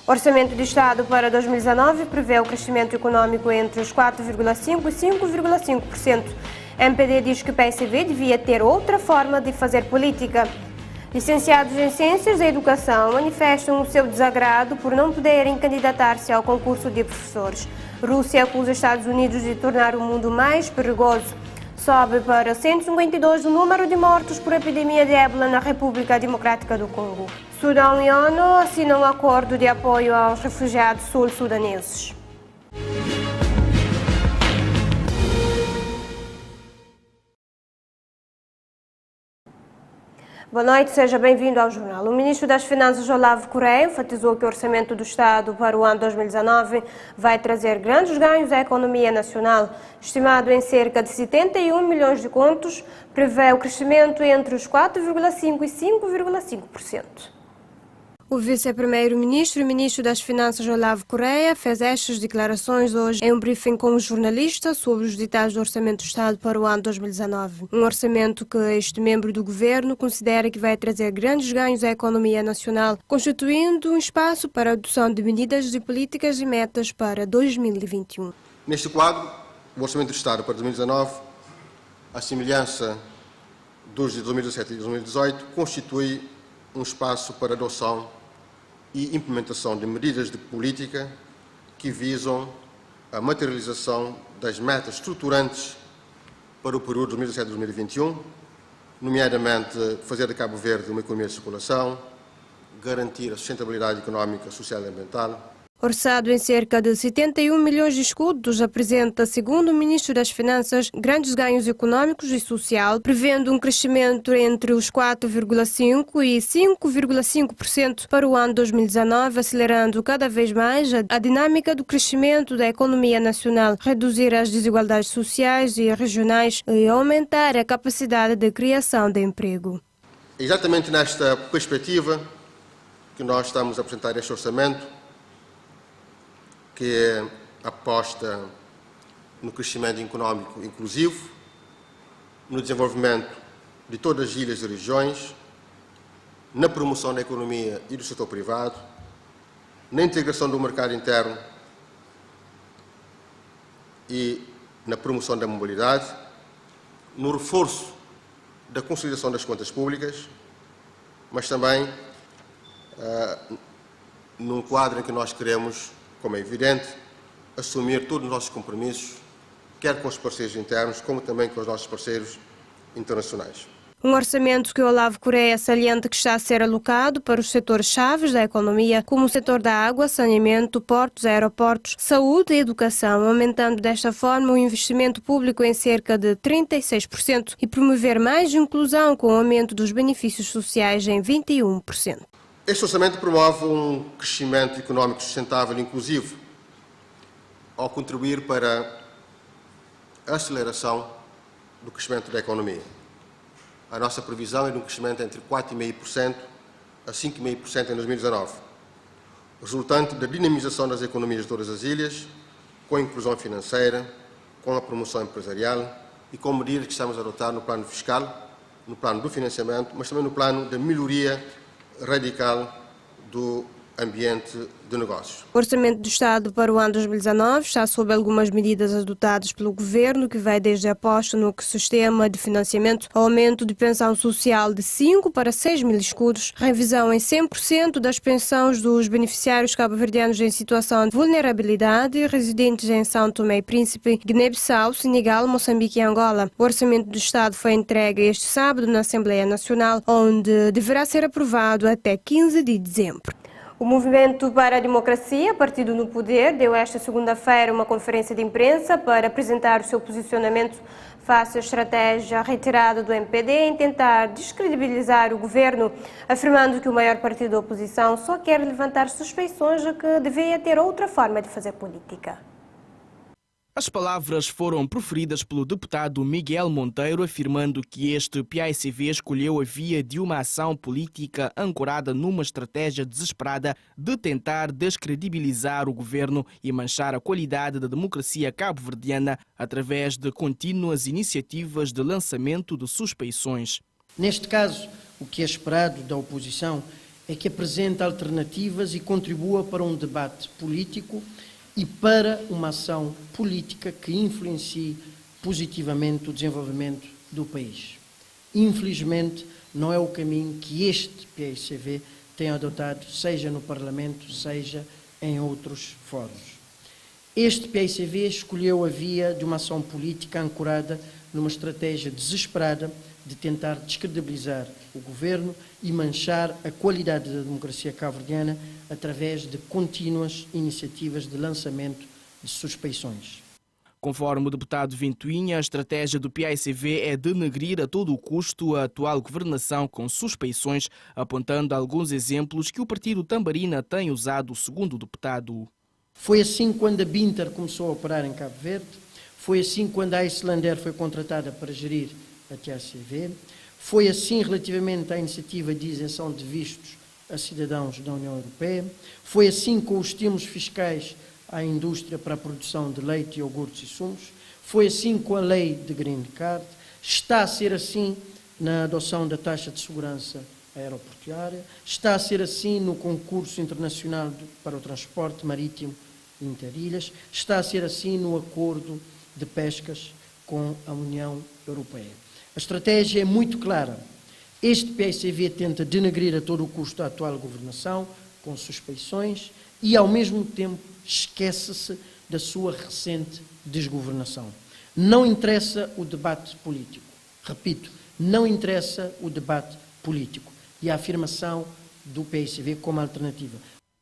Orçamento de Estado para 2019 prevê o crescimento econômico entre os 4,5% e 5,5%. MPD diz que o PSV devia ter outra forma de fazer política. Licenciados em Ciências da Educação manifestam o seu desagrado por não poderem candidatar-se ao concurso de professores. Rússia acusa Estados Unidos de tornar o mundo mais perigoso. Sobe para 152 o número de mortos por epidemia de ébola na República Democrática do Congo. Sudão e ONU assinam um acordo de apoio aos refugiados sul-sudaneses. Boa noite, seja bem-vindo ao jornal. O ministro das Finanças, Olavo Correia, enfatizou que o orçamento do Estado para o ano 2019 vai trazer grandes ganhos à economia nacional. Estimado em cerca de 71 milhões de contos, prevê o crescimento entre os 4,5% e 5,5%. O vice-primeiro-ministro e ministro das Finanças, Olavo Correia, fez estas declarações hoje em um briefing com os jornalistas sobre os detalhes do Orçamento do Estado para o ano 2019. Um orçamento que este membro do governo considera que vai trazer grandes ganhos à economia nacional, constituindo um espaço para a adoção de medidas de políticas e metas para 2021. Neste quadro, o Orçamento do Estado para 2019, à semelhança dos de 2017 e 2018, constitui um espaço para adoção e implementação de medidas de política que visam a materialização das metas estruturantes para o período 2017-2021, nomeadamente fazer de Cabo Verde uma economia de circulação, garantir a sustentabilidade económica, social e ambiental. Orçado em cerca de 71 milhões de escudos, apresenta, segundo o ministro das Finanças, grandes ganhos econômicos e social, prevendo um crescimento entre os 4,5% e 5,5% para o ano 2019, acelerando cada vez mais a dinâmica do crescimento da economia nacional, reduzir as desigualdades sociais e regionais e aumentar a capacidade de criação de emprego. Exatamente nesta perspectiva que nós estamos a apresentar este orçamento, que aposta no crescimento económico inclusivo, no desenvolvimento de todas as ilhas e regiões, na promoção da economia e do setor privado, na integração do mercado interno e na promoção da mobilidade, no reforço da consolidação das contas públicas, mas também num quadro em que nós queremos, como é evidente, assumir todos os nossos compromissos, quer com os parceiros internos, como também com os nossos parceiros internacionais. Um orçamento que Olavo Correia salienta que está a ser alocado para os setores-chave da economia, como o setor da água, saneamento, portos, aeroportos, saúde e educação, aumentando desta forma o investimento público em cerca de 36% e promover mais inclusão com o aumento dos benefícios sociais em 21%. Este orçamento promove um crescimento económico sustentável e inclusivo, ao contribuir para a aceleração do crescimento da economia. A nossa previsão é de um crescimento entre 4,5% a 5,5% em 2019, resultante da dinamização das economias de todas as ilhas, com a inclusão financeira, com a promoção empresarial e com medidas que estamos a adotar no plano fiscal, no plano do financiamento, mas também no plano da melhoria radical do ambiente de negócios. O Orçamento do Estado para o ano 2019 está sob algumas medidas adotadas pelo Governo, que vai desde a aposta no sistema de financiamento, aumento de pensão social de 5 para 6 mil escudos, revisão em 100% das pensões dos beneficiários cabo-verdianos em situação de vulnerabilidade, residentes em São Tomé e Príncipe, Guiné-Bissau, Senegal, Moçambique e Angola. O Orçamento do Estado foi entregue este sábado na Assembleia Nacional, onde deverá ser aprovado até 15 de dezembro. O Movimento para a Democracia, partido no poder, deu esta segunda-feira uma conferência de imprensa para apresentar o seu posicionamento face à estratégia reiterada do MPD em tentar descredibilizar o governo, afirmando que o maior partido da oposição só quer levantar suspeições de que devia ter outra forma de fazer política. As palavras foram proferidas pelo deputado Miguel Monteiro, afirmando que este PAICV escolheu a via de uma ação política ancorada numa estratégia desesperada de tentar descredibilizar o governo e manchar a qualidade da democracia cabo-verdiana através de contínuas iniciativas de lançamento de suspeições. Neste caso, o que é esperado da oposição é que apresente alternativas e contribua para um debate político e para uma ação política que influencie positivamente o desenvolvimento do país. Infelizmente, não é o caminho que este PAICV tem adotado, seja no Parlamento, seja em outros fóruns. Este PAICV escolheu a via de uma ação política ancorada numa estratégia desesperada de tentar descredibilizar o governo e manchar a qualidade da democracia cabo-verdiana através de contínuas iniciativas de lançamento de suspeições. Conforme o deputado Ventoinha, a estratégia do PAICV é denegrir a todo o custo a atual governação com suspeições, apontando alguns exemplos que o partido Tambarina tem usado, segundo o deputado. Foi assim quando a Binter começou a operar em Cabo Verde, foi assim quando a Islander foi contratada para gerir a TACV, foi assim relativamente à iniciativa de isenção de vistos a cidadãos da União Europeia, foi assim com os estímulos fiscais à indústria para a produção de leite, iogurtes e sumos, foi assim com a lei de Green Card, está a ser assim na adoção da taxa de segurança aeroportuária, está a ser assim no concurso internacional para o transporte marítimo interilhas, está a ser assim no acordo de pescas com a União Europeia. A estratégia é muito clara. Este PAICV tenta denegrir a todo o custo a atual governação, com suspeições, e ao mesmo tempo esquece-se da sua recente desgovernação. Não interessa o debate político. Repito, não interessa o debate político e a afirmação do PAICV como alternativa.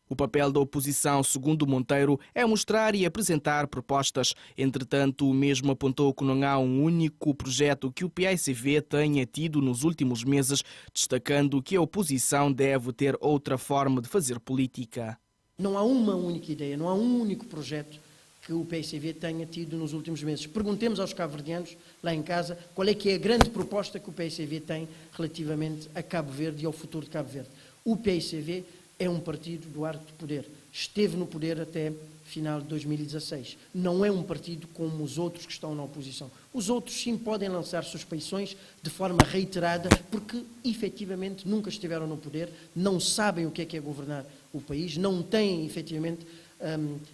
O papel da oposição, segundo Monteiro, é mostrar e apresentar propostas. Entretanto, o mesmo apontou que não há um único projeto que o PAICV tenha tido nos últimos meses, destacando que a oposição deve ter outra forma de fazer política. Não há uma única ideia, não há um único projeto que o PAICV tenha tido nos últimos meses. Perguntemos aos cabo-verdianos, lá em casa, qual é que é a grande proposta que o PAICV tem relativamente a Cabo Verde e ao futuro de Cabo Verde. O PAICV é um partido do arco de poder. Esteve no poder até final de 2016. Não é um partido como os outros que estão na oposição. Os outros sim podem lançar suspeições de forma reiterada porque efetivamente nunca estiveram no poder, não sabem o que é governar o país, não têm efetivamente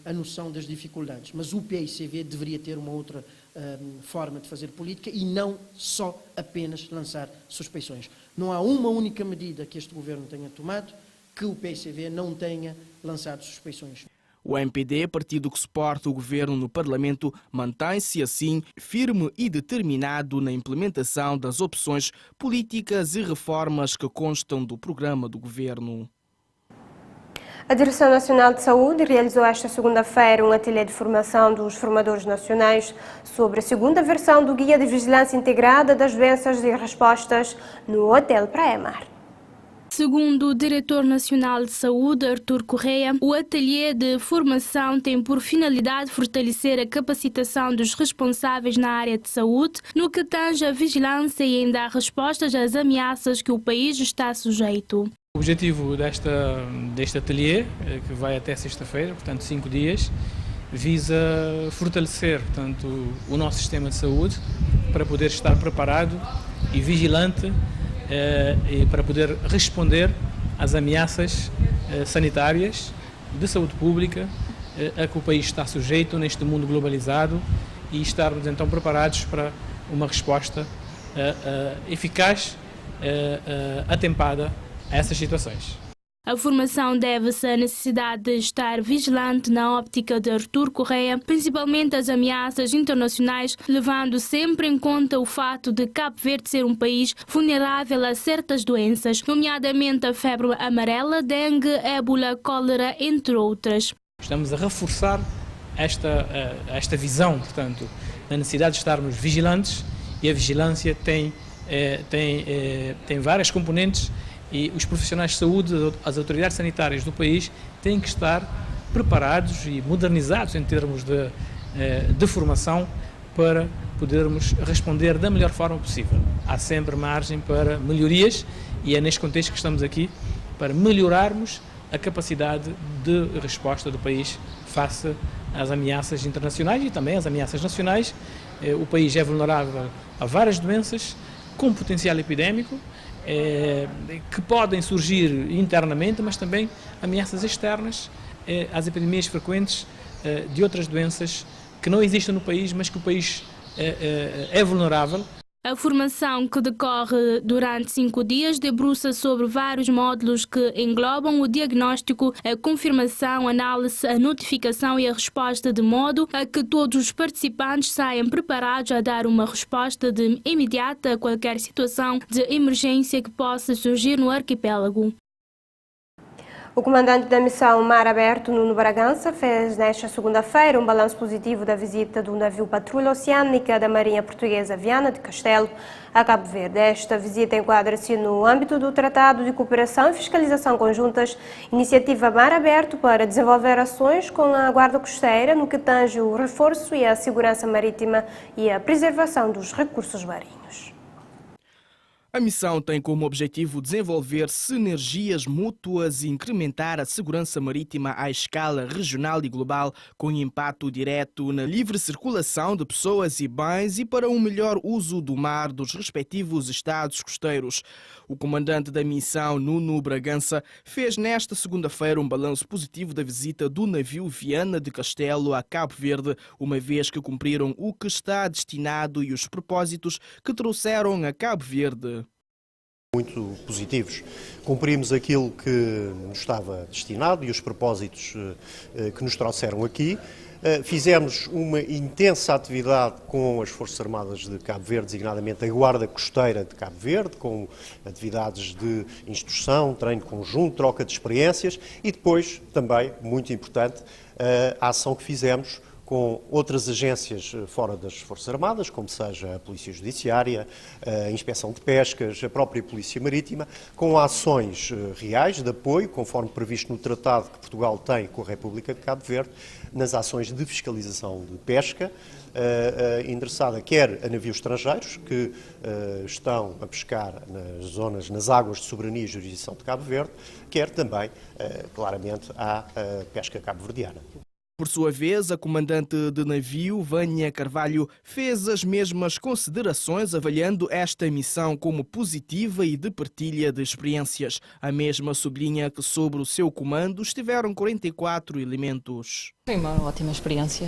a noção das dificuldades. Mas o PAICV deveria ter uma outra forma de fazer política e não só apenas lançar suspeições. Não há uma única medida que este governo tenha tomado que o PAICV não tenha lançado suspeições. O MPD, partido que suporta o governo no Parlamento, mantém-se assim firme e determinado na implementação das opções políticas e reformas que constam do programa do governo. A Direção Nacional de Saúde realizou esta segunda-feira um ateliê de formação dos formadores nacionais sobre a segunda versão do Guia de Vigilância Integrada das Doenças e Respostas no Hotel Praia Mar. Segundo o Diretor Nacional de Saúde, Artur Correia, o ateliê de formação tem por finalidade fortalecer a capacitação dos responsáveis na área de saúde no que tange à vigilância e em dar respostas às ameaças que o país está sujeito. O objetivo deste ateliê, que vai até sexta-feira, portanto 5 dias, visa fortalecer portanto, o nosso sistema de saúde para poder estar preparado e vigilante e para poder responder às ameaças sanitárias de saúde pública a que o país está sujeito neste mundo globalizado e estarmos então preparados para uma resposta eficaz, atempada a essas situações. A formação deve-se à necessidade de estar vigilante na óptica de Artur Correia, principalmente as ameaças internacionais, levando sempre em conta o fato de Cabo Verde ser um país vulnerável a certas doenças, nomeadamente a febre amarela, dengue, ébola, cólera, entre outras. Estamos a reforçar esta visão, portanto, da necessidade de estarmos vigilantes, e a vigilância tem várias componentes. E os profissionais de saúde, as autoridades sanitárias do país têm que estar preparados e modernizados em termos de formação para podermos responder da melhor forma possível. Há sempre margem para melhorias e é neste contexto que estamos aqui para melhorarmos a capacidade de resposta do país face às ameaças internacionais e também às ameaças nacionais. O país é vulnerável a várias doenças com potencial epidémico. que podem surgir internamente, mas também ameaças externas às epidemias frequentes de outras doenças que não existem no país, mas que o país é vulnerável. A formação, que decorre durante 5 dias, debruça sobre vários módulos que englobam o diagnóstico, a confirmação, a análise, a notificação e a resposta, de modo a que todos os participantes saiam preparados a dar uma resposta de imediata a qualquer situação de emergência que possa surgir no arquipélago. O comandante da missão Mar Aberto, Nuno Bragança, fez nesta segunda-feira um balanço positivo da visita do navio Patrulha Oceânica da Marinha Portuguesa Viana do Castelo a Cabo Verde. Esta visita enquadra-se no âmbito do Tratado de Cooperação e Fiscalização Conjuntas, iniciativa Mar Aberto para desenvolver ações com a Guarda Costeira no que tange o reforço e a segurança marítima e a preservação dos recursos marinhos. A missão tem como objetivo desenvolver sinergias mútuas e incrementar a segurança marítima à escala regional e global, com impacto direto na livre circulação de pessoas e bens e para um melhor uso do mar dos respectivos estados costeiros. O comandante da missão, Nuno Bragança, fez nesta segunda-feira um balanço positivo da visita do navio Viana de Castelo a Cabo Verde, uma vez que cumpriram o que está destinado e os propósitos que trouxeram a Cabo Verde. Muito positivos. Cumprimos aquilo que nos estava destinado e os propósitos que nos trouxeram aqui. Fizemos uma intensa atividade com as Forças Armadas de Cabo Verde, designadamente a Guarda Costeira de Cabo Verde, com atividades de instrução, treino conjunto, troca de experiências e depois, também, muito importante, a ação que fizemos com outras agências fora das Forças Armadas, como seja a Polícia Judiciária, a Inspeção de Pescas, a própria Polícia Marítima, com ações reais de apoio, conforme previsto no tratado que Portugal tem com a República de Cabo Verde, nas ações de fiscalização de pesca, endereçada quer a navios estrangeiros que estão a pescar nas águas de soberania e jurisdição de Cabo Verde, quer também, claramente, à pesca cabo-verdiana. Por sua vez, a comandante de navio, Vânia Carvalho, fez as mesmas considerações, avaliando esta missão como positiva e de partilha de experiências. A mesma sublinha que sobre o seu comando estiveram 44 elementos. Foi uma ótima experiência.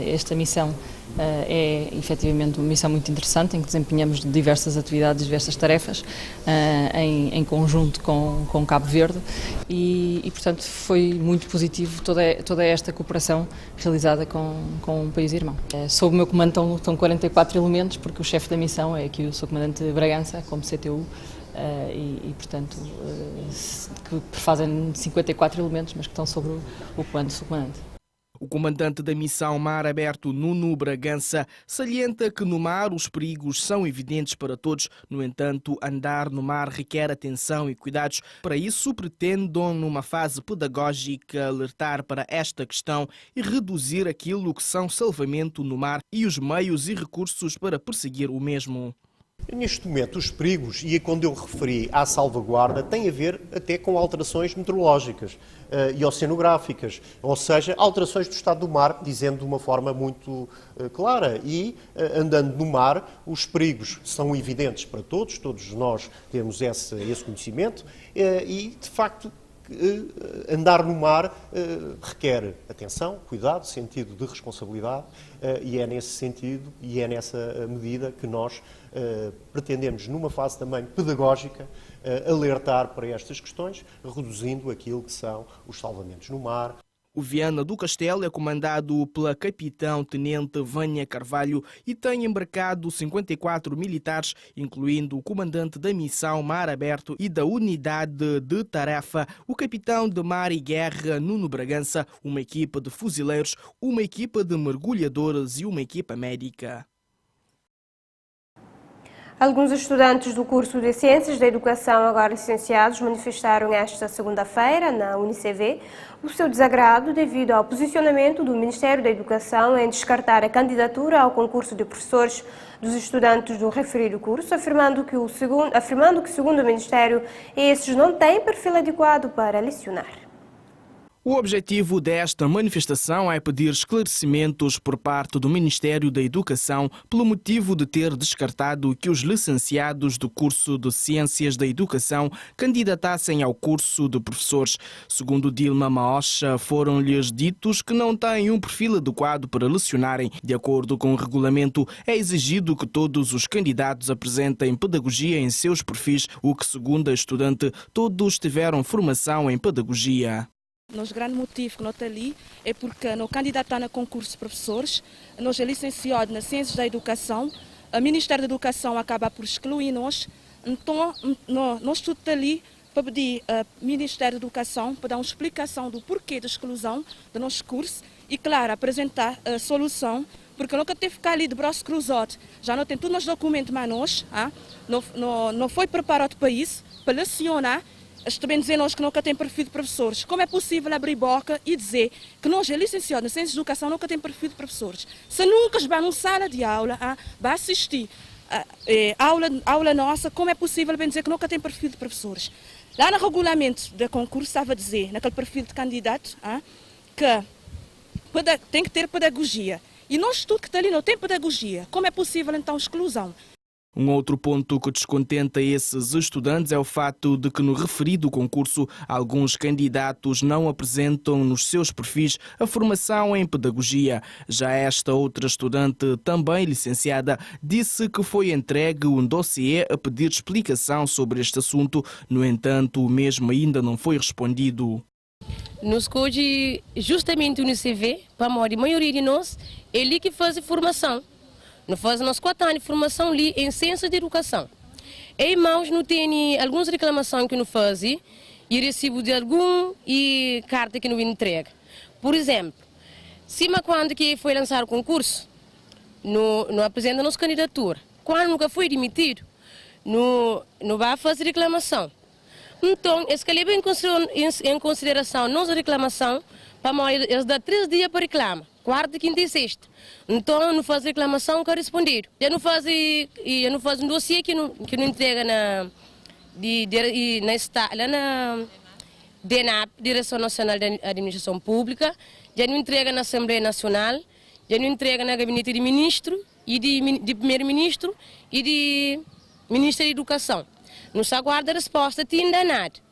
Esta missão é efetivamente uma missão muito interessante, em que desempenhamos diversas atividades, diversas tarefas, em conjunto com Cabo Verde e, portanto, foi muito positivo toda esta cooperação realizada com o país irmão. Sob o meu comando estão 44 elementos, porque o chefe da missão é aqui o Sr. Comandante Bragança, como CTU, portanto, que fazem 54 elementos, mas que estão sobre o comando do Sr. Comandante. O comandante da missão Mar Aberto, Nuno Bragança, salienta que no mar os perigos são evidentes para todos. No entanto, andar no mar requer atenção e cuidados. Para isso, pretendem, numa fase pedagógica, alertar para esta questão e reduzir aquilo que são salvamento no mar e os meios e recursos para perseguir o mesmo. Neste momento, os perigos, e quando eu referi à salvaguarda, tem a ver até com alterações meteorológicas e oceanográficas, ou seja, alterações do estado do mar, dizendo de uma forma muito clara. E, andando no mar, os perigos são evidentes para todos nós temos esse conhecimento e, de facto, andar no mar requer atenção, cuidado, sentido de responsabilidade e é nesse sentido e é nessa medida que nós pretendemos, numa fase também pedagógica, alertar para estas questões, reduzindo aquilo que são os salvamentos no mar. O Viana do Castelo é comandado pela capitão-tenente Vânia Carvalho e tem embarcado 54 militares, incluindo o comandante da missão Mar Aberto e da unidade de tarefa, o capitão de mar e guerra Nuno Bragança, uma equipa de fuzileiros, uma equipa de mergulhadores e uma equipa médica. Alguns estudantes do curso de Ciências da Educação, agora licenciados, manifestaram esta segunda-feira, na UniCV, o seu desagrado devido ao posicionamento do Ministério da Educação em descartar a candidatura ao concurso de professores dos estudantes do referido curso, afirmando que, segundo o Ministério, esses não têm perfil adequado para lecionar. O objetivo desta manifestação é pedir esclarecimentos por parte do Ministério da Educação pelo motivo de ter descartado que os licenciados do curso de Ciências da Educação candidatassem ao curso de professores. Segundo Dilma Maocha, foram-lhes ditos que não têm um perfil adequado para lecionarem. De acordo com o regulamento, é exigido que todos os candidatos apresentem pedagogia em seus perfis, o que, segundo a estudante, todos tiveram formação em pedagogia. Nosso grande motivo que nós estamos ali é porque no candidato no concurso de professores, nós é licenciado nas Ciências da Educação, o Ministério da Educação acaba por excluir nós, então nós estamos ali para pedir ao Ministério da Educação para dar uma explicação do porquê da exclusão do nosso curso e, claro, apresentar a solução, porque nunca teve que ficar ali de braço cruzado, já não tem todos os documentos mais nós, não foi preparado para isso, para lecionar. Também dizer nós que nunca tem perfil de professores. Como é possível abrir boca e dizer que nós é licenciado na Ciência de Educação nunca tem perfil de professores? Se nunca vai numa sala de aula, vai assistir aula nossa, como é possível bem dizer que nunca tem perfil de professores? Lá no regulamento do concurso estava a dizer, naquele perfil de candidato, que tem que ter pedagogia. E nós tudo que está ali não tem pedagogia. Como é possível então exclusão? Um outro ponto que descontenta esses estudantes é o fato de que no referido concurso alguns candidatos não apresentam nos seus perfis a formação em pedagogia. Já esta outra estudante, também licenciada, disse que foi entregue um dossiê a pedir explicação sobre este assunto. No entanto, o mesmo ainda não foi respondido. Nos escolhe justamente no CV, para a maioria de nós, é ali que faz a formação. Nós fazemos 4 anos de formação ali em Ciência de Educação. E irmãos, não tem algumas reclamações que não fazem e recebo de algum e carta que não entrega. Por exemplo, cima quando que foi lançar o concurso, não apresenta a nossa candidatura. Quando nunca foi demitido, não vai fazer reclamação. Então, esse que leva em consideração a nossa reclamação, para eles dão 3 dias para reclamar. 4ª, 5ª e 6ª. Então, não faz reclamação que é respondido. Já não faz um dossiê que não entrega na DNAP, Direção Nacional da Administração Pública, já não entrega na Assembleia Nacional, já não entrega na Gabinete de Ministro, e de Primeiro-Ministro e de Ministro da Educação. Não se aguarda a resposta, ainda nada.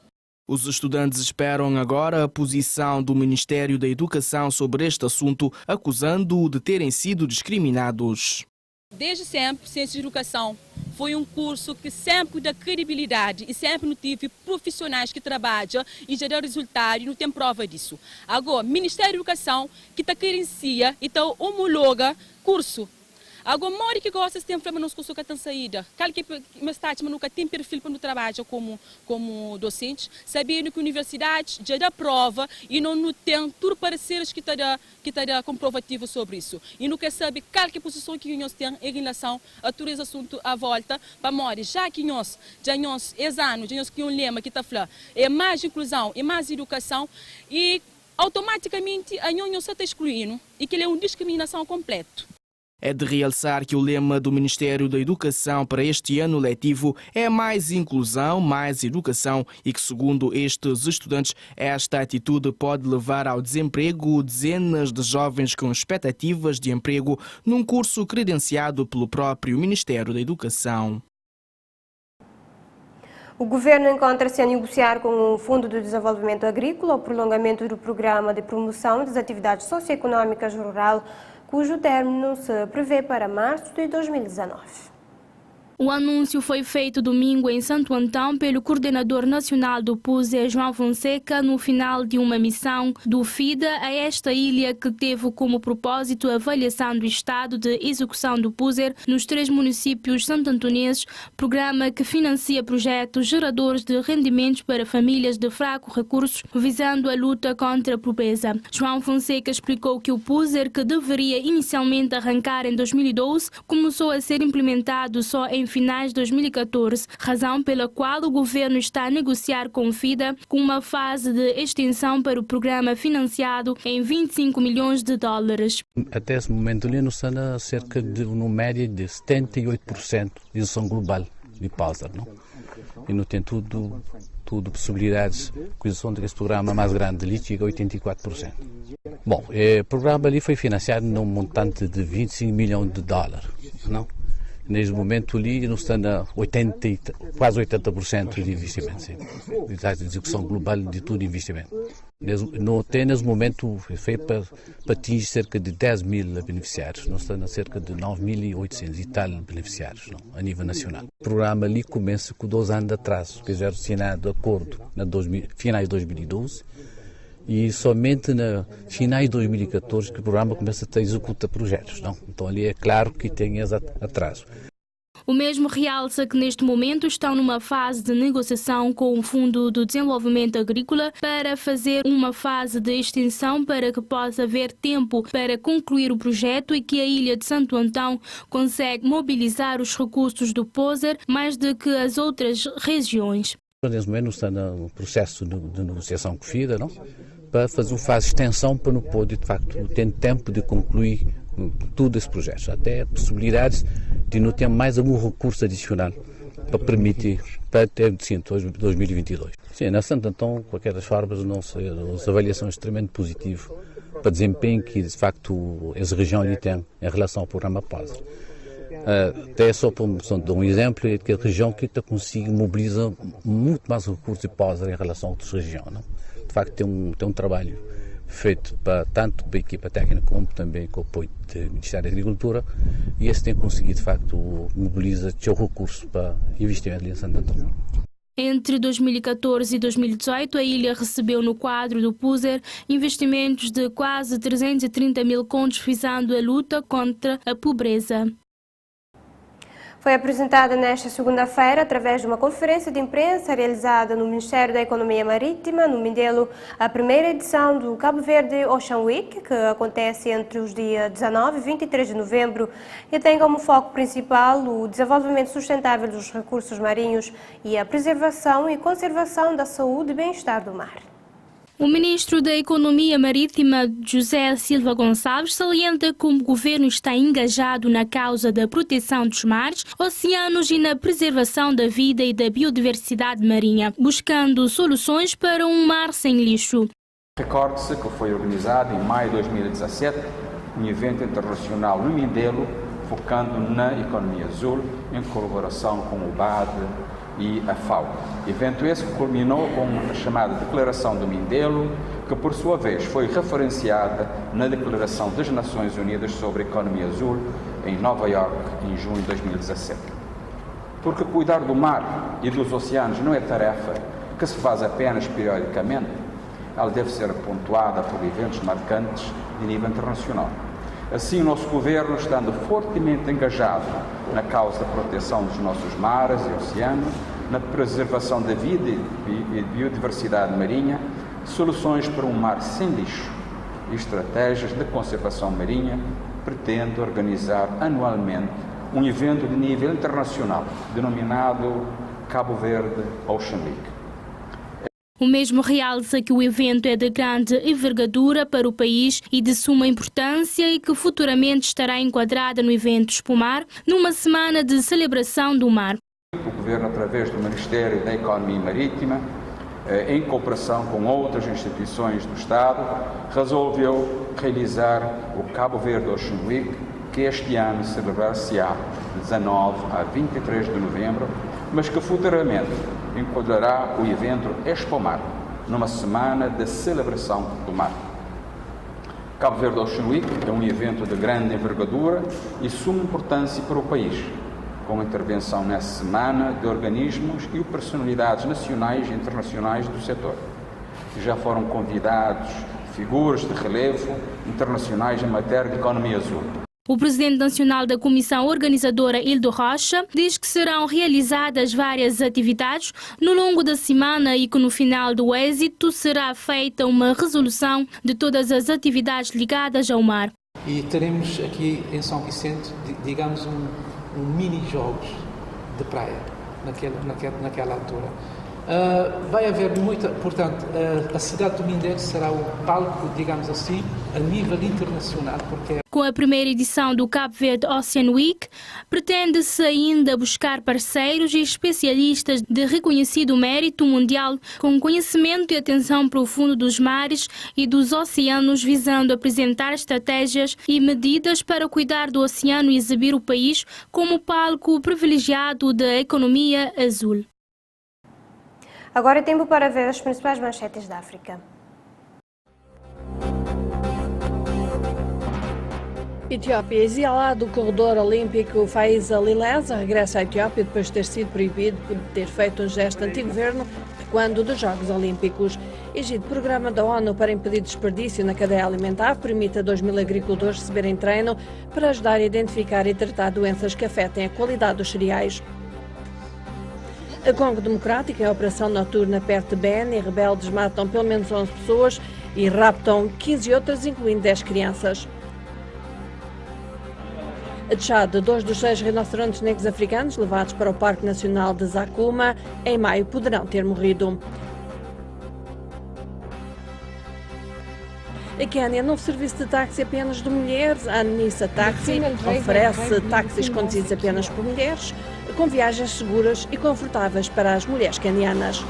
Os estudantes esperam agora a posição do Ministério da Educação sobre este assunto, acusando-o de terem sido discriminados. Desde sempre, Ciência de Educação foi um curso que sempre dá credibilidade e sempre não tive profissionais que trabalham e geram resultado e não tem prova disso. Agora, Ministério da Educação que está credencia e está homologa curso. Agora, mora que gosta de ter problema nos cursos que estão saída. Claro que mas nunca tem perfil para não trabalhar como docente, sabendo que a universidade já dá prova e não tem tudo pareceres que está comprovativo sobre isso. E não quer saber qual que posição que nós temos em relação a todo esse assunto à volta para mora. Já que nós, esse ano, já nós que um lema que está falando, é mais inclusão, é mais educação e automaticamente a nós está excluindo e que ele é uma discriminação completa. É de realçar que o lema do Ministério da Educação para este ano letivo é mais inclusão, mais educação e que, segundo estes estudantes, esta atitude pode levar ao desemprego dezenas de jovens com expectativas de emprego num curso credenciado pelo próprio Ministério da Educação. O governo encontra-se a negociar com o Fundo de Desenvolvimento Agrícola o prolongamento do Programa de Promoção das Atividades Socioeconómicas Rural, cujo término se prevê para março de 2019. O anúncio foi feito domingo em Santo Antão pelo coordenador nacional do PUSER, João Fonseca, no final de uma missão do FIDA a esta ilha que teve como propósito a avaliação do estado de execução do PUSER nos 3 municípios santo-antonenses, programa que financia projetos geradores de rendimentos para famílias de fracos recursos, visando a luta contra a pobreza. João Fonseca explicou que o PUSER, que deveria inicialmente arrancar em 2012, começou a ser implementado só em finais de 2014, razão pela qual o governo está a negociar com o FIDA com uma fase de extensão para o programa financiado em 25 milhões de dólares. Até esse momento, ali nos está cerca de uma média de 78% de execução global de PUSER, não? E não tem tudo estudo possibilidades de aquisição desse programa mais grande de lítio, chega a 84%. Bom, o programa ali foi financiado num montante de 25 milhões de dólares, não? Neste momento ali não está a quase 80% de investimento, sim. Da execução global de todo investimento. Não tem nesse momento feito para atingir cerca de 10 mil beneficiários, não está a cerca de 9.800 e tal beneficiários, não, a nível nacional. O programa ali começa com 2 anos de atraso, que já assinado acordo na finais de 2012 e somente na finais de 2014 que o programa começa a executar projetos, não? Então ali é claro que tem esse atraso. O mesmo realça que neste momento estão numa fase de negociação com o Fundo de Desenvolvimento Agrícola para fazer uma fase de extensão para que possa haver tempo para concluir o projeto e que a ilha de Santo Antão consegue mobilizar os recursos do POSER mais do que as outras regiões. Neste momento está no processo de negociação com o FIDA, não? Para fazer uma fase de extensão para não poder, de facto, ter tempo de concluir todo esse projeto. Até possibilidades de não ter mais algum recurso adicional para permitir, para ter, sim, 2022. Sim, na Santo Antão, de qualquer das formas, as avaliações são extremamente positivas para o desempenho que, de facto, essa região ali tem em relação ao programa POSER. Até só para dar um exemplo, é que a região que consegue mobilizar muito mais recursos de POSER em relação a outras regiões, não? De facto, tem um trabalho feito tanto pela equipa técnica como também com o apoio do Ministério da Agricultura, e esse tem conseguido, de facto, mobilizar o recurso para investimento ali em Santo Antão. Entre 2014 e 2018, a ilha recebeu no quadro do POSER investimentos de quase 330 mil contos visando a luta contra a pobreza. Foi apresentada nesta segunda-feira, através de uma conferência de imprensa realizada no Ministério da Economia Marítima, no Mindelo, a primeira edição do Cabo Verde Ocean Week, que acontece entre os dias 19 e 23 de novembro e tem como foco principal o desenvolvimento sustentável dos recursos marinhos e a preservação e conservação da saúde e bem-estar do mar. O ministro da Economia Marítima, José Silva Gonçalves, salienta como o governo está engajado na causa da proteção dos mares, oceanos e na preservação da vida e da biodiversidade marinha, buscando soluções para um mar sem lixo. Recorde-se que foi organizado em maio de 2017 um evento internacional no Mindelo, focando na economia azul, em colaboração com o BAD e a FAO. Evento esse que culminou com a chamada Declaração do Mindelo, que por sua vez foi referenciada na Declaração das Nações Unidas sobre a Economia Azul em Nova York em junho de 2017. Porque cuidar do mar e dos oceanos não é tarefa que se faz apenas periodicamente, ela deve ser pontuada por eventos marcantes de nível internacional. Assim, o nosso governo, estando fortemente engajado na causa da proteção dos nossos mares e oceanos, na preservação da vida e biodiversidade marinha, soluções para um mar sem lixo e estratégias de conservação marinha, pretende organizar anualmente um evento de nível internacional, denominado Cabo Verde Ocean Week. O mesmo realça que o evento é de grande envergadura para o país e de suma importância e que futuramente estará enquadrada no evento Espumar, numa semana de celebração do mar. O Governo, através do Ministério da Economia Marítima, em cooperação com outras instituições do Estado, resolveu realizar o Cabo Verde Ocean Week, que este ano celebrar-se-á de 19 a 23 de novembro, mas que futuramente enquadrará o evento Expomar, numa semana de celebração do mar. Cabo Verde Ocean Week é um evento de grande envergadura e suma importância para o país, com intervenção nessa semana de organismos e personalidades nacionais e internacionais do setor. Já foram convidados figuras de relevo internacionais em matéria de economia azul. O presidente nacional da Comissão Organizadora, Hildo Rocha, diz que serão realizadas várias atividades no longo da semana e que no final do êxito será feita uma resolução de todas as atividades ligadas ao mar. E teremos aqui em São Vicente, digamos, um mini-jogos de praia, naquela altura. Vai haver muita, portanto, a cidade do Mindelo será o palco, digamos assim, a nível internacional, porque Com a primeira edição do Cabo Verde Ocean Week, pretende-se ainda buscar parceiros e especialistas de reconhecido mérito mundial com conhecimento e atenção profundo dos mares e dos oceanos, visando apresentar estratégias e medidas para cuidar do oceano e exibir o país como palco privilegiado da economia azul. Agora é tempo para ver as principais manchetes da África. Etiópia exilado do corredor olímpico Faiza Lilesa regressa à Etiópia depois de ter sido proibido por ter feito um gesto anti-governo quando dos Jogos Olímpicos. Egito, programa da ONU para impedir desperdício na cadeia alimentar, permite a 2.000 agricultores receberem treino para ajudar a identificar e tratar doenças que afetem a qualidade dos cereais. A Congo Democrática, em operação noturna perto de Beni, rebeldes matam pelo menos 11 pessoas e raptam 15 outras, incluindo 10 crianças. A Tchad, 2 dos 6 rinocerontes negros africanos levados para o Parque Nacional de Zakuma em maio poderão ter morrido. A Quênia, novo serviço de táxi apenas de mulheres. A Anissa Taxi oferece táxis conduzidos apenas por mulheres, com viagens seguras e confortáveis para as mulheres quenianas.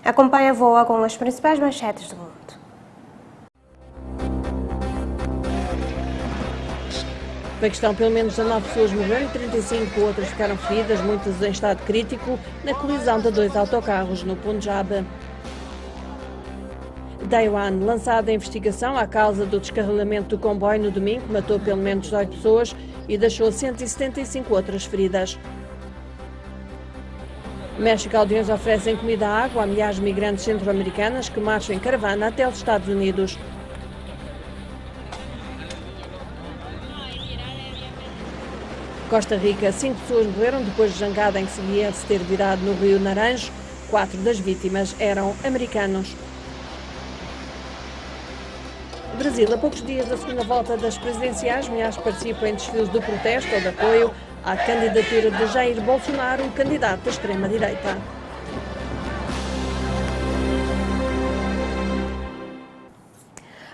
Acompanhe a VOA com as principais manchetes do mundo. No Paquistão, pelo menos 19 pessoas morreram e 35 outras ficaram feridas, muitas em estado crítico, na colisão de 2 autocarros no Punjab. Taiwan, lançada a investigação à causa do descarrilamento do comboio no domingo, matou pelo menos 18 pessoas e deixou 175 outras feridas. México, aldeões oferecem comida e água a milhares de migrantes centro-americanas que marcham em caravana até os Estados Unidos. Costa Rica, 5 pessoas morreram depois de jangada em que seguia se ter virado no Rio Naranjo. 4 das vítimas eram americanos. Brasil, a poucos dias da segunda volta das presidenciais, milhares participam em desfiles do protesto ou de apoio à candidatura de Jair Bolsonaro, o candidato da extrema-direita.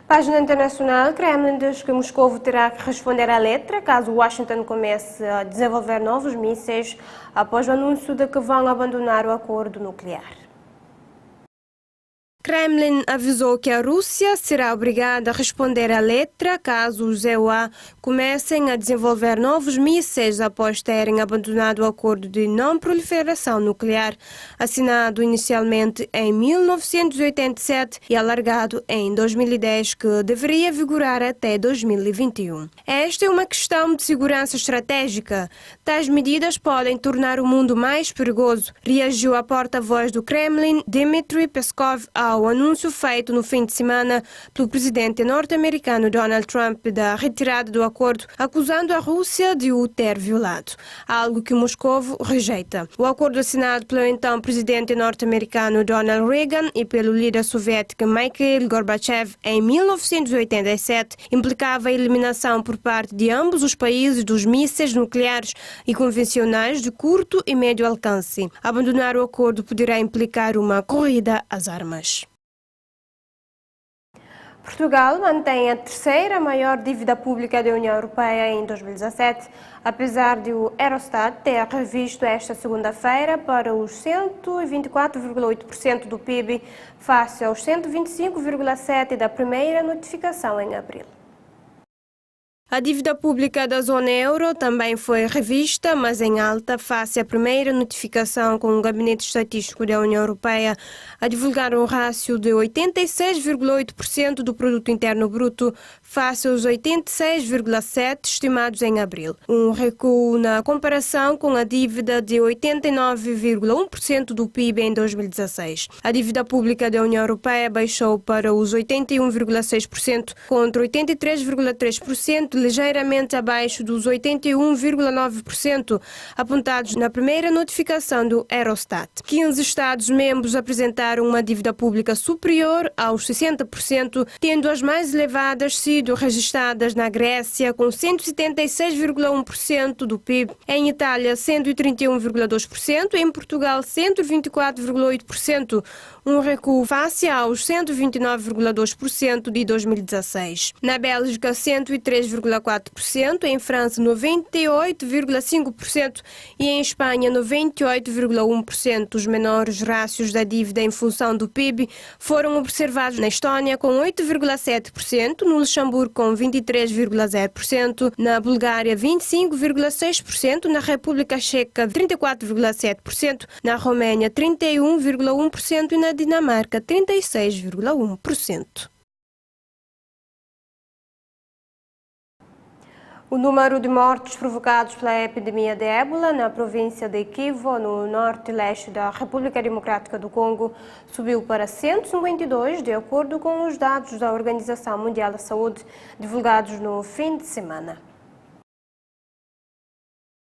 Página internacional, Kremlin diz que Moscou terá que responder à letra caso Washington comece a desenvolver novos mísseis após o anúncio de que vão abandonar o acordo nuclear. Kremlin avisou que a Rússia será obrigada a responder à letra caso os EUA comecem a desenvolver novos mísseis após terem abandonado o acordo de não proliferação nuclear, assinado inicialmente em 1987 e alargado em 2010, que deveria vigorar até 2021. Esta é uma questão de segurança estratégica. Tais medidas podem tornar o mundo mais perigoso, reagiu a porta-voz do Kremlin, Dmitry Peskov, ao anúncio feito no fim de semana pelo presidente norte-americano Donald Trump da retirada do acordo, acusando a Rússia de o ter violado, algo que Moscou rejeita. O acordo assinado pelo então presidente norte-americano Ronald Reagan e pelo líder soviético Mikhail Gorbachev em 1987 implicava a eliminação por parte de ambos os países dos mísseis nucleares e convencionais de curto e médio alcance. Abandonar o acordo poderá implicar uma corrida às armas. Portugal mantém a terceira maior dívida pública da União Europeia em 2017, apesar de o Eurostat ter revisto esta segunda-feira para os 124,8% do PIB, face aos 125,7% da primeira notificação em abril. A dívida pública da zona euro também foi revista, mas em alta, face à primeira notificação com o Gabinete Estatístico da União Europeia a divulgar um rácio de 86,8% do produto interno bruto, face aos 86,7% estimados em abril. Um recuo na comparação com a dívida de 89,1% do PIB em 2016. A dívida pública da União Europeia baixou para os 81,6% contra 83,3% ligeiramente abaixo dos 81,9% apontados na primeira notificação do Eurostat. 15 Estados-membros apresentaram uma dívida pública superior aos 60%, tendo as mais elevadas sido registradas na Grécia, com 176,1% do PIB, em Itália 131,2% e em Portugal 124,8%, um recuo face aos 129,2% de 2016. Na Bélgica 103,4%, em França 98,5% e em Espanha 98,1%. Os menores rácios da dívida em função do PIB foram observados na Estónia com 8,7%, no Luxemburgo com 23,0%, na Bulgária 25,6%, na República Checa 34,7%, na Roménia 31,1% e na Dinamarca 36,1%. O número de mortos provocados pela epidemia de ébola na província de Kivu, no norte e leste da República Democrática do Congo, subiu para 152, de acordo com os dados da Organização Mundial da Saúde, divulgados no fim de semana.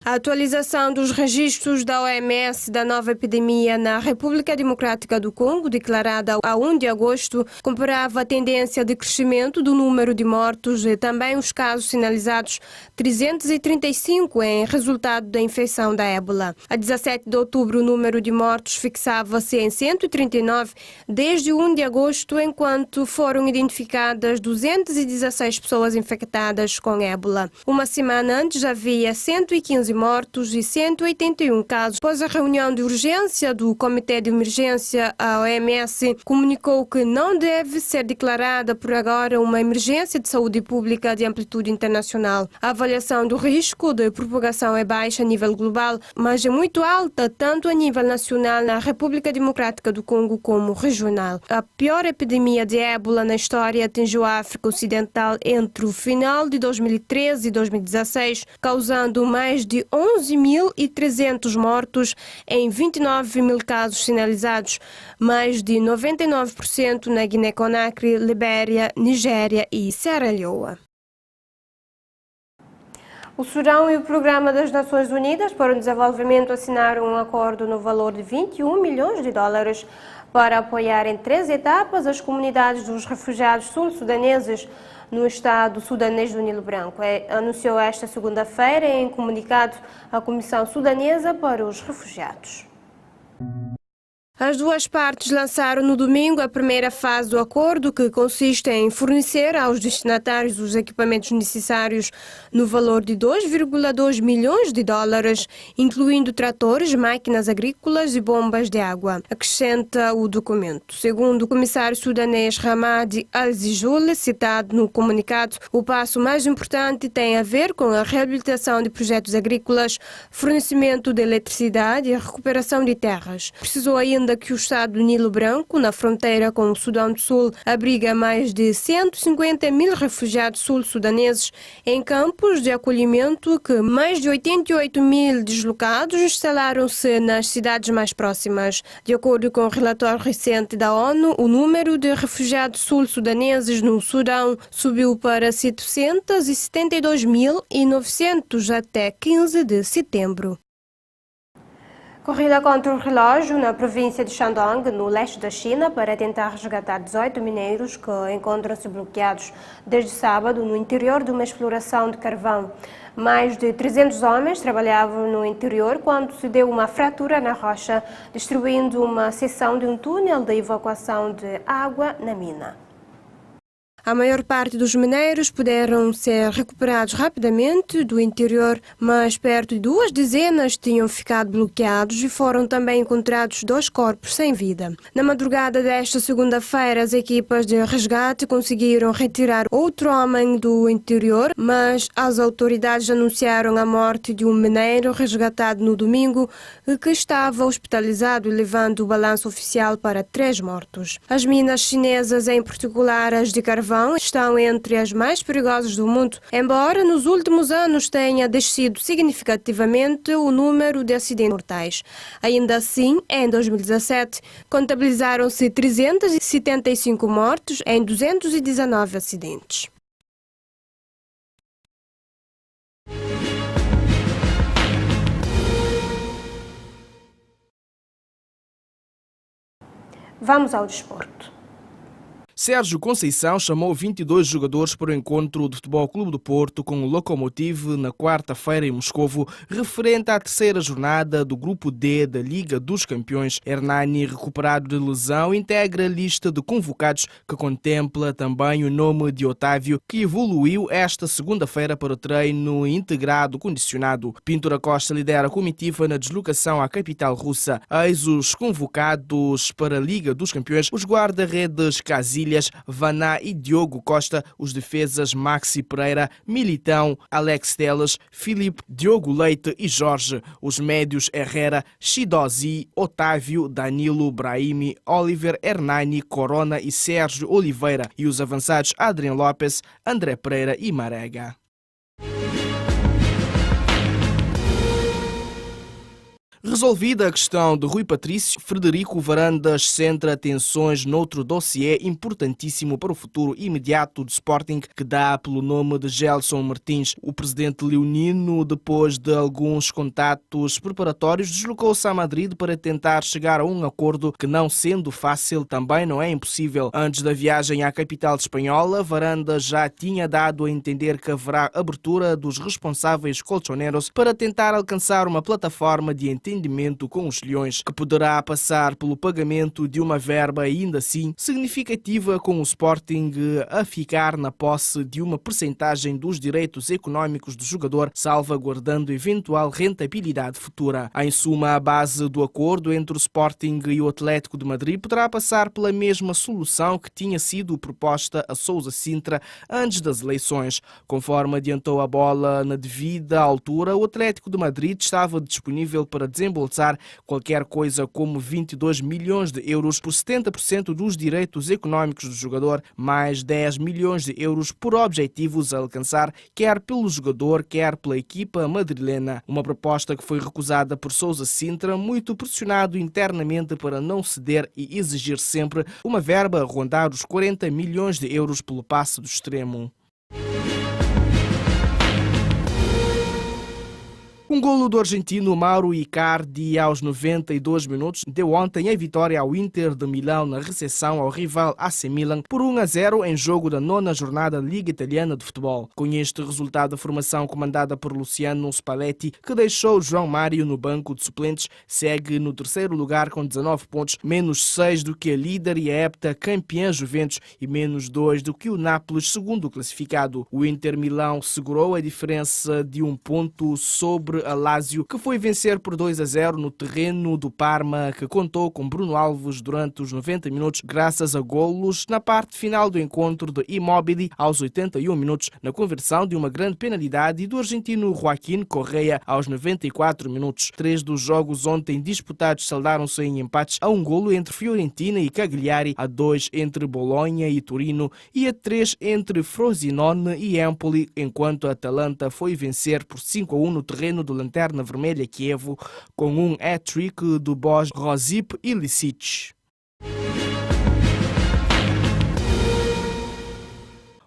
A atualização dos registros da OMS da nova epidemia na República Democrática do Congo, declarada a 1 de agosto, comparava a tendência de crescimento do número de mortos e também os casos sinalizados, 335 em resultado da infecção da ébola. A 17 de outubro, o número de mortos fixava-se em 139 desde 1 de agosto, enquanto foram identificadas 216 pessoas infectadas com ébola. Uma semana antes havia 115 mortos e 181 casos. Após a reunião de urgência do Comitê de Emergência, a OMS comunicou que não deve ser declarada por agora uma emergência de saúde pública de amplitude internacional. A avaliação do risco de propagação é baixa a nível global, mas é muito alta tanto a nível nacional na República Democrática do Congo como regional. A pior epidemia de ébola na história atingiu a África Ocidental entre o final de 2013 e 2016, causando mais de 11.300 mortos em 29 mil casos sinalizados, mais de 99% na Guiné-Conakry, Libéria, Nigéria e Serra Leoa. O Sudão e o Programa das Nações Unidas para o Desenvolvimento assinaram um acordo no valor de 21 milhões de dólares para apoiar em 3 etapas as comunidades dos refugiados sul-sudaneses no estado sudanês do Nilo Branco. Anunciou esta segunda-feira em comunicado a Comissão Sudanesa para os Refugiados. As duas partes lançaram no domingo a primeira fase do acordo, que consiste em fornecer aos destinatários os equipamentos necessários no valor de 2,2 milhões de dólares, incluindo tratores, máquinas agrícolas e bombas de água, acrescenta o documento. Segundo o comissário sudanês Hamad Al-Zijul, citado no comunicado, o passo mais importante tem a ver com a reabilitação de projetos agrícolas, fornecimento de eletricidade e recuperação de terras. Precisou ainda que o estado do Nilo Branco, na fronteira com o Sudão do Sul, abriga mais de 150 mil refugiados sul-sudaneses em campos de acolhimento, que mais de 88 mil deslocados instalaram-se nas cidades mais próximas. De acordo com o relatório recente da ONU, o número de refugiados sul-sudaneses no Sudão subiu para 772.900 até 15 de setembro. Corrida contra o relógio na província de Shandong, no leste da China, para tentar resgatar 18 mineiros que encontram-se bloqueados desde sábado no interior de uma exploração de carvão. Mais de 300 homens trabalhavam no interior quando se deu uma fratura na rocha, destruindo uma seção de um túnel de evacuação de água na mina. A maior parte dos mineiros puderam ser recuperados rapidamente do interior, mas perto de 2 dezenas tinham ficado bloqueados e foram também encontrados 2 corpos sem vida. Na madrugada desta segunda-feira, as equipas de resgate conseguiram retirar outro homem do interior, mas as autoridades anunciaram a morte de um mineiro resgatado no domingo, que estava hospitalizado, levando o balanço oficial para 3 mortos. As minas chinesas, em particular as de carvão, estão entre as mais perigosas do mundo, embora nos últimos anos tenha descido significativamente o número de acidentes mortais. Ainda assim, em 2017, contabilizaram-se 375 mortos em 219 acidentes. Vamos ao desporto. Sérgio Conceição chamou 22 jogadores para o encontro do Futebol Clube do Porto com o Lokomotiv na quarta-feira em Moscovo, referente à terceira jornada do Grupo D da Liga dos Campeões. Hernani, recuperado de lesão, integra a lista de convocados que contempla também o nome de Otávio, que evoluiu esta segunda-feira para o treino integrado condicionado. Pinto Costa lidera a comitiva na deslocação à capital russa. Eis os convocados para a Liga dos Campeões, os guarda-redes Casilhas, Vaná e Diogo Costa, os defesas Maxi Pereira, Militão, Alex Teles, Filipe, Diogo Leite e Jorge, os médios Herrera, Chidozi, Otávio, Danilo, Brahimi, Oliver, Hernani, Corona e Sérgio Oliveira, e os avançados Adriano Lopes, André Pereira e Marega. Resolvida a questão de Rui Patrício, Frederico Varandas centra atenções noutro dossiê importantíssimo para o futuro imediato do Sporting, que dá pelo nome de Gelson Martins. O presidente leonino, depois de alguns contatos preparatórios, deslocou-se a Madrid para tentar chegar a um acordo que, não sendo fácil, também não é impossível. Antes da viagem à capital espanhola, Varandas já tinha dado a entender que haverá abertura dos responsáveis colchoneros para tentar alcançar uma plataforma de entendimento com os Leões, que poderá passar pelo pagamento de uma verba ainda assim significativa, com o Sporting a ficar na posse de uma percentagem dos direitos económicos do jogador, salvaguardando eventual rentabilidade futura. Em suma, a base do acordo entre o Sporting e o Atlético de Madrid poderá passar pela mesma solução que tinha sido proposta a Sousa Sintra antes das eleições. Conforme adiantou a bola na devida altura, o Atlético de Madrid estava disponível para desembolsar qualquer coisa como 22 milhões de euros por 70% dos direitos económicos do jogador, mais 10 milhões de euros por objetivos a alcançar, quer pelo jogador, quer pela equipa madrilena. Uma proposta que foi recusada por Sousa Sintra, muito pressionado internamente para não ceder e exigir sempre uma verba a rondar os 40 milhões de euros pelo passe do extremo. Um golo do argentino Mauro Icardi aos 92 minutos deu ontem a vitória ao Inter de Milão na recepção ao rival AC Milan por 1-0 em jogo da 9ª jornada da Liga Italiana de Futebol. Com este resultado, a formação comandada por Luciano Spalletti, que deixou João Mário no banco de suplentes, segue no terceiro lugar com 19 pontos, menos 6 do que a líder e a hepta campeã Juventus e menos 2 do que o Nápoles, segundo classificado. O Inter Milão segurou a diferença de um ponto sobre a Lazio, que foi vencer por 2-0 no terreno do Parma, que contou com Bruno Alves durante os 90 minutos, graças a golos na parte final do encontro de Immobile aos 81 minutos, na conversão de uma grande penalidade, e do argentino Joaquín Correa aos 94 minutos. 3 dos jogos ontem disputados saldaram-se em empates a 1 golo entre Fiorentina e Cagliari, a 2 entre Bolonha e Torino e a 3 entre Frosinone e Empoli, enquanto a Atalanta foi vencer por 5-1 no terreno do Lanterna Vermelha Kievo, com um hat-trick do Bož Rosip e Lisic.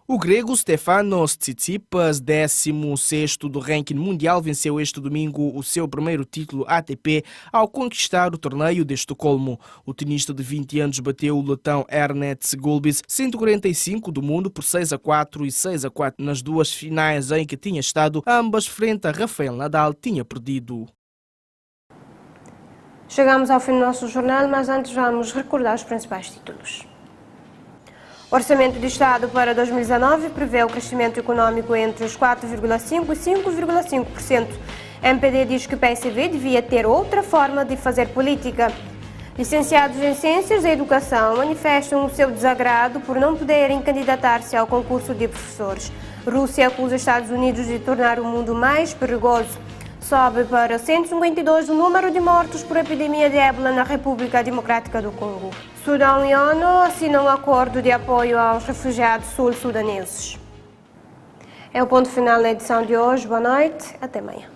O grego Stefanos Tsitsipas, 16º do ranking mundial, venceu este domingo o seu primeiro título ATP ao conquistar o torneio de Estocolmo. O tenista de 20 anos bateu o letão Ernest Gulbis, 145 do mundo, por 6-4 e 6-4 nas duas finais em que tinha estado, ambas frente a Rafael Nadal tinha perdido. Chegamos ao fim do nosso jornal, mas antes vamos recordar os principais títulos. O Orçamento de Estado para 2019 prevê o crescimento econômico entre os 4,5% e 5,5%. MPD diz que o PSV devia ter outra forma de fazer política. Licenciados em Ciências da Educação manifestam o seu desagrado por não poderem candidatar-se ao concurso de professores. Rússia acusa Estados Unidos de tornar o mundo mais perigoso. Sobe para 152 o número de mortos por epidemia de ébola na República Democrática do Congo. Sudão e ONU assinam um acordo de apoio aos refugiados sul-sudaneses. É o ponto final na edição de hoje. Boa noite, até amanhã.